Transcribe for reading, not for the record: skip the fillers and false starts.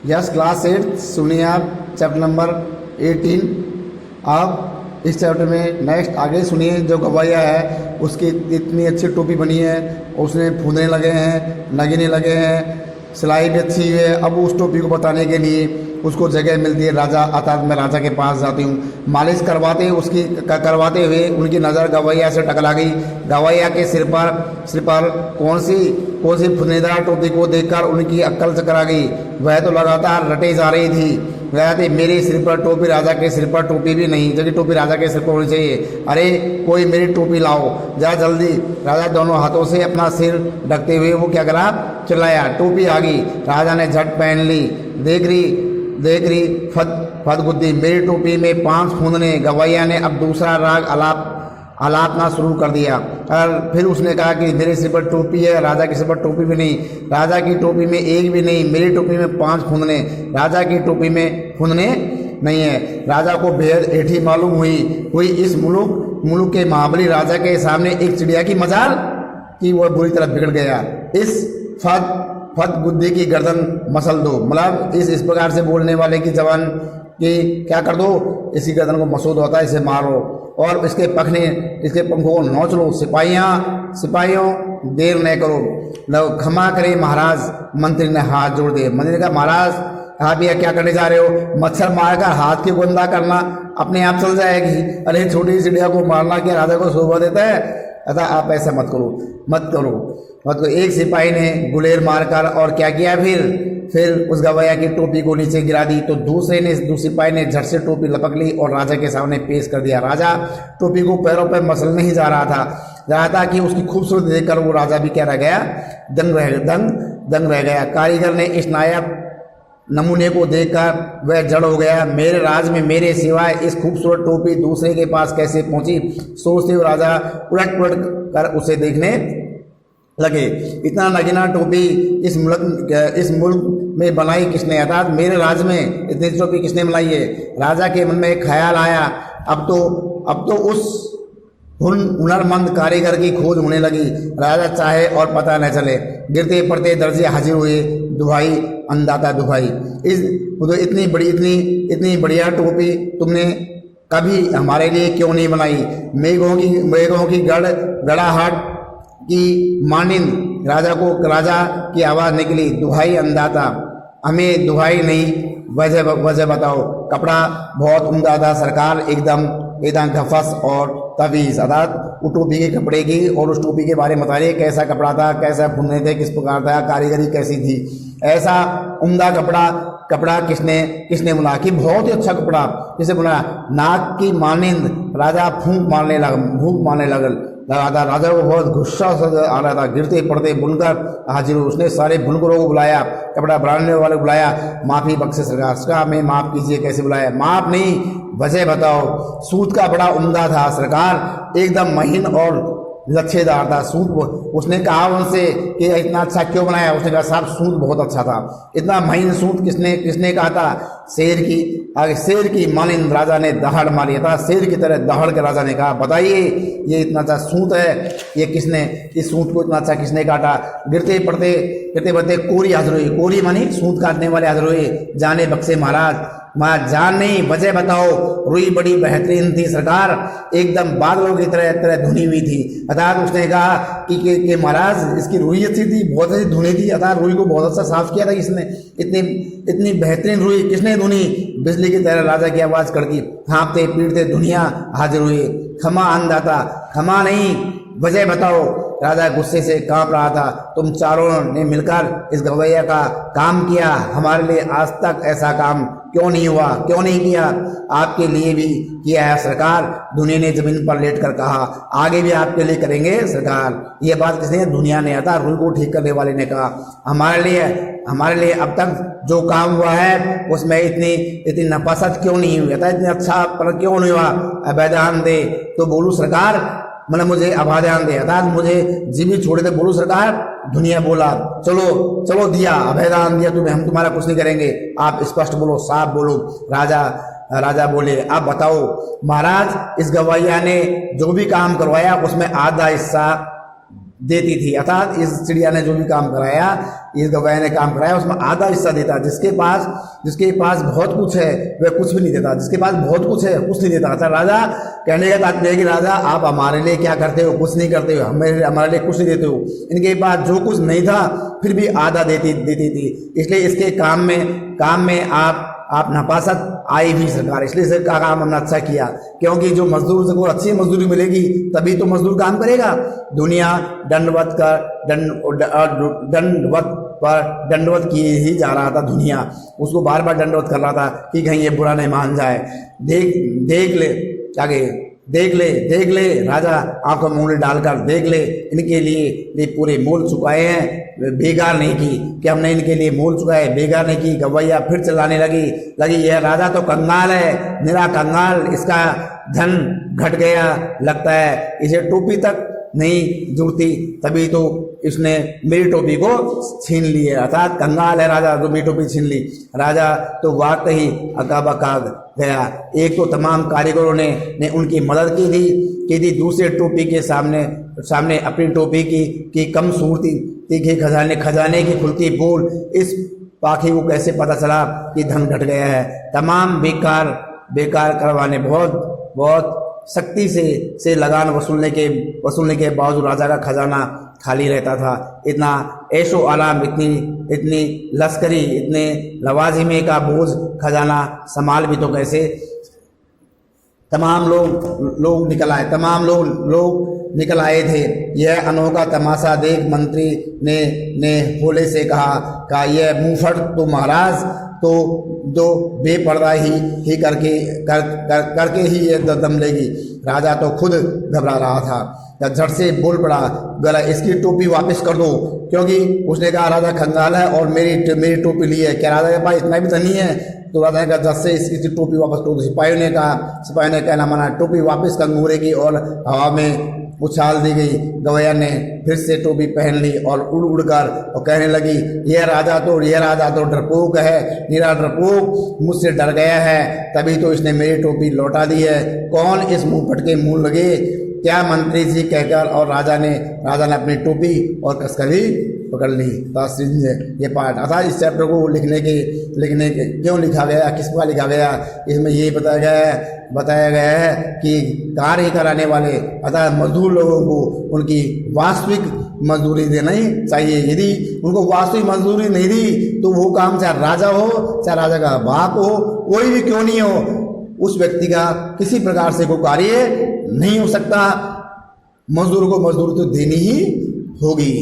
Yes class 8 सुनिए आप chapter number 18। आप इस चैप्टर में नेक्स्ट आगे सुनिए। जो गवैया है उसकी इतनी अच्छी टोपी बनी है, उसने फूंदने लगे हैं, नगीने लगे हैं, सिलाई भी अच्छी है। अब उस टोपी को बताने के लिए उसको जगह मिलती है। राजा आता, मैं राजा के पास जाती हूँ, मालिश करवाते करवाते हुए उनकी नज़र गवैया से टकरा गई। गवैया के सिर पर कौन सी फुनेदार टोपी को देखकर उनकी अक्ल चकरा गई। वह तो लगातार रटे जा रही थी। वह थी, मेरे सिर पर टोपी, राजा के सिर पर टोपी भी नहीं, जबकि टोपी राजा के सिर पर होनी चाहिए। अरे कोई मेरी टोपी लाओ जरा जल्दी। राजा दोनों हाथों से अपना सिर ढकते हुए वो क्या करा, चिल्लाया। टोपी आ गई, राजा ने झट पहन ली। देख रही फदगुद्दी, मेरी टोपी में 5 फूंदने। गवैया ने अब दूसरा राग आलापना शुरू कर दिया और फिर उसने कहा कि मेरे सिर पर टोपी है, राजा के सिर पर टोपी भी नहीं, राजा की टोपी में एक भी नहीं, मेरी टोपी में 5 फूंदने, राजा की टोपी में फूंदने नहीं है। राजा को बेहद ऐठी मालूम हुई इस मुल्क के महाबली राजा के सामने एक चिड़िया की मजाल कि वह बुरी तरह बिगड़ गया। इस फदगुद्दी की गर्दन मसल दो, मतलब इस प्रकार से बोलने वाले की जवान कि क्या कर दो, इसी गर्दन को मसूद होता है, इसे मारो और इसके पंखों को नोच लो। सिपाहियों देर न करो, लो क्षमा करें महाराज। मंत्री ने हाथ जोड़ दिए। मंत्री ने कहा, महाराज आप ये क्या करने जा रहे हो? मच्छर मारकर हाथ की गंदा करना अपने आप चल जाएगी। अरे छोटी सी चिड़िया को मारना क्या राजा को शोभा देता है? अतः आप ऐसा मत करो। एक सिपाही ने गुलेर मारकर और क्या किया, फिर उस गवैया की टोपी को नीचे गिरा दी। तो दूसरे सिपाही ने झट से टोपी लपक ली और राजा के सामने पेश कर दिया। राजा टोपी को पैरों पर मसलने ही जा रहा था कि उसकी खूबसूरती देखकर वो राजा भी क्या रह गया, दंग रह गया। कारीगर ने इस नायाब नमूने को देखकर वह जड़ हो गया। मेरे राज में मेरे सिवाय इस खूबसूरत टोपी दूसरे के पास कैसे पहुंची? सोचते हुए राजा उलट कर उसे देखने लगे। इतना नगीना टोपी इस मुल्क में बनाई किसने? अर्थात मेरे राज में इतनी टोपी किसने बनाई है? राजा के मन में एक ख्याल आया। अब तो उस हुनरमंद कारीगर की खोज होने लगी। राजा चाहे और पता न चले। गिरते पड़ते दर्जे हाजिर हुए। दुहाई अंदाता दुहाई, इतनी बढ़िया टोपी तुमने कभी हमारे लिए क्यों नहीं बनाई? मेघों की गड़ाहट की मानिंद राजा की आवाज़ निकली। दुहाई अंदाता, हमें दुहाई नहीं, वजह बताओ। कपड़ा बहुत उम्दा था सरकार, एकदम गफस और तवीज़। अर्थात उस टोपी के कपड़े की और उस टोपी के बारे में बताइए, कैसा कपड़ा था, कैसा बुनने थे, किस प्रकार था, कारीगरी कैसी थी। ऐसा उम्दा कपड़ा किसने बुना कि बहुत ही अच्छा कपड़ा किसे बुना? नाक की मानिंद राजा भूख मारने लगा। राजा को बहुत गुस्सा आ रहा था। गिरते पड़ते बुनकर हाजिर हुए। उसने सारे बुनकरों को बुलाया, कपड़ा बनाने वाले को बुलाया। माफ़ी बख्शे सरकार, में माफ़ कीजिए। कैसे बुलाया? माफ़ नहीं, वजह बताओ। सूत का बड़ा उम्दा था सरकार, एकदम महीन और लच्छेदार था सूत। उसने कहा उनसे कि इतना अच्छा क्यों बनाया? उसने कहा साहब सूत बहुत अच्छा था। इतना महीन सूत किसने कहा था? शेर की मानिंद राजा ने दहाड़ मारी था। शेर की तरह दहाड़ के राजा ने कहा, बताइए ये इतना अच्छा सूत है, ये किसने, इस सूत को इतना अच्छा किसने काटा? गिरते पड़ते कोरी हाजिर हुई। कोरी मानी सूत काटने वाले हाजिर हुए। जाने बख्शे महाराज, जान नहीं, वजह बताओ। रुई बड़ी बेहतरीन थी सरकार, एकदम बादलों की तरह धुनी हुई थी। अर्थात उसने कहा कि महाराज इसकी रुई अच्छी थी, बहुत अच्छी धुनी थी। अर्थात रुई को बहुत अच्छा साफ किया था किसने? इतनी बेहतरीन रुई किसने धुनी? बिजली की तरह राजा की आवाज़ कड़की। हाँपते पीटते दुनिया हाजिर हुई। क्षमा अंदाता, क्षमा नहीं, वजह बताओ। राजा गुस्से से कांप रहा था। तुम चारों ने मिलकर इस गवैया का काम किया, हमारे लिए आज तक ऐसा काम क्यों नहीं हुआ, क्यों नहीं किया? आपके लिए भी किया है सरकार, दुनिया ने जमीन पर लेटकर कहा। आगे भी आपके लिए करेंगे सरकार। ये बात किसने? दुनिया ने। आता रूल को ठीक करने वाले ने कहा, हमारे लिए अब तक जो काम हुआ है उसमें इतनी नफासत क्यों नहीं हुई? था इतना अच्छा पर क्यों नहीं हुआ? अभेदान दे तो बोलूँ सरकार, मतलब मुझे अभेदान दे। अर्थात मुझे जीवी छोड़े थे, बोलूँ सरकार। दुनिया बोला चलो दिया, अभेदान दिया तुम्हें, हम तुम्हारा कुछ नहीं करेंगे। आप स्पष्ट बोलो, साफ बोलो। राजा बोले, आप बताओ महाराज, इस गवैया ने जो भी काम करवाया उसमें आधा हिस्सा देती थी। अर्थात इस चिड़िया ने जो भी काम कराया इस गवाह ने काम कराया उसमें आधा हिस्सा देता। जिसके पास बहुत कुछ है वह कुछ भी नहीं देता, जिसके पास बहुत कुछ है कुछ नहीं देता। अच्छा, राजा कहने का तात्पर्य है कि राजा आप हमारे लिए क्या करते हो, कुछ नहीं करते हो, हमारे लिए कुछ नहीं देते हो। इनके पास जो कुछ नहीं था फिर भी आधा देती थी, इसलिए इसके काम में आप नपासत आई भी सरकार, इसलिए सरकार का काम हमने अच्छा किया, क्योंकि जो मजदूर को अच्छी मजदूरी मिलेगी तभी तो मजदूर काम करेगा। दुनिया दंडवत किए ही जा रहा था, दुनिया उसको बार बार दंडवत कर रहा था कि कहीं ये बुरा नहीं मान जाए। देख ले आगे, देख ले राजा आंखों में उंगली डालकर देख ले, इनके लिए पूरे मोल चुकाए हैं, बेकार नहीं की कि हमने इनके लिए मोल चुकाए, बेकार नहीं की। गवैया फिर चलाने लगी यह राजा तो कंगाल है, मेरा कंगाल, इसका धन घट गया, लगता है इसे टोपी तक नहीं जुड़ती, तभी तो इसने मेरी टोपी को छीन ली है। अर्थात कंगाल है राजा तो मेरी टोपी छीन ली। राजा तो वाकई ही अकाबकाब गया। एक तो तमाम कारीगरों ने उनकी मदद की थी, दूसरे टोपी के सामने अपनी टोपी की कम सूरती तीखे खजाने की खुलती बोल, इस पाखी को कैसे पता चला कि धन घट गया है। तमाम बेकार करवाने बहुत सख्ती से लगान वसूलने के बावजूद राजा का खजाना खाली रहता था। इतना ऐशो आराम, इतनी लश्करी, इतने लवाजिमे का बोझ खजाना संभाल भी तो कैसे। तमाम लोग निकल आए थे। यह अनोखा तमाशा देख मंत्री ने भोले से कहा यह मुंहफट तो महाराज तो जो बेपर्दा ही करके ही ये दम लेगी। राजा तो खुद घबरा रहा था, जब झट से बोल पड़ा, गला इसकी टोपी वापस कर दो, क्योंकि उसने कहा राजा खंगाल है और मेरी टोपी ली है, क्या राजा के पास इतना भी तो नहीं है। तो राजा ने कहा झट से इसकी टोपी वापस कर दो। सिपाहियों ने कहना माना, टोपी वापस कंगूरे और हवा में उछाल दी गई। गवैया ने फिर से टोपी पहन ली और उड़ कर और कहने लगी, यह राजा तो डरपोक है, निरा डरपोक, मुझसे डर गया है, तभी तो इसने मेरी टोपी लौटा दी है। कौन इस मुंह फटके मुंह लगे, क्या मंत्री जी कहकर, और राजा ने अपनी टोपी और कसकरी पकड़ ली। ये पाठ अर्थात इस चैप्टर को लिखने के क्यों लिखा गया, किस पर लिखा गया, इसमें ये बताया गया है कि कार्य कराने वाले अर्थात मजदूर लोगों को उनकी वास्तविक मजदूरी देना ही चाहिए। यदि उनको वास्तविक मजदूरी नहीं दी तो वो काम चाहे राजा हो, चाहे राजा का बाप हो, कोई भी क्यों नहीं हो, उस व्यक्ति का किसी प्रकार से कोई कार्य नहीं हो सकता। मजदूर को मजदूरी तो देनी ही होगी।